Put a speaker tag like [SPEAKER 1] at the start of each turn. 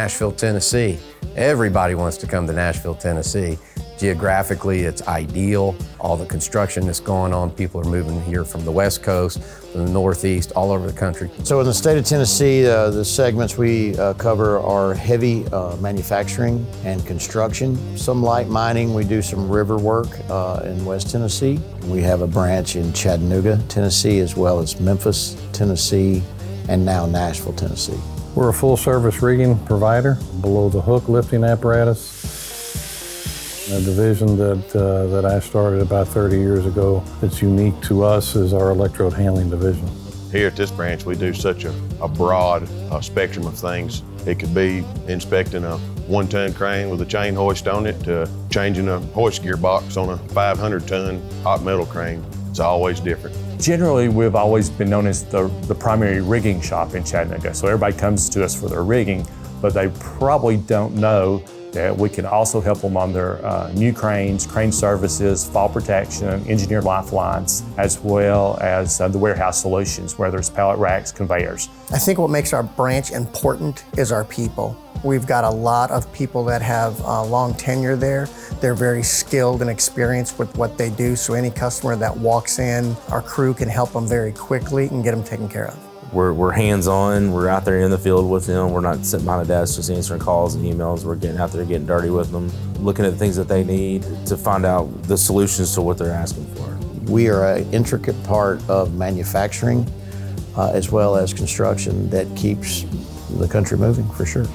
[SPEAKER 1] Nashville, Tennessee. Everybody wants to come to Nashville, Tennessee. Geographically, it's ideal. All the construction that's going on, people are moving here from the West Coast, from the Northeast, all over the country.
[SPEAKER 2] So in the state of Tennessee, the segments we cover are heavy manufacturing and construction, some light mining. We do some river work in West Tennessee. We have a branch in Chattanooga, Tennessee, as well as Memphis, Tennessee, and now Nashville, Tennessee.
[SPEAKER 3] We're a full-service rigging provider, below the hook lifting apparatus. A division that I started about 30 years ago that's unique to us is our electrode handling division.
[SPEAKER 4] Here at this branch, we do such a broad spectrum of things. It could be inspecting a 1-ton crane with a chain hoist on it to changing a hoist gearbox on a 500-ton hot metal crane. It's always different.
[SPEAKER 5] Generally, we've always been known as the primary rigging shop in Chattanooga. So everybody comes to us for their rigging, but they probably don't know that we can also help them on their new cranes, crane services, fall protection, engineered lifelines, as well as the warehouse solutions, whether it's pallet racks, conveyors.
[SPEAKER 6] I think what makes our branch important is our people. We've got a lot of people that have long tenure there. They're very skilled and experienced with what they do, so any customer that walks in, our crew can help them very quickly and get them taken care of.
[SPEAKER 7] We're hands-on, we're out there in the field with them. We're not sitting behind a desk just answering calls and emails. We're getting out there, getting dirty with them, looking at the things that they need to find out the solutions to what they're asking for.
[SPEAKER 2] We are an intricate part of manufacturing as well as construction that keeps the country moving, for sure.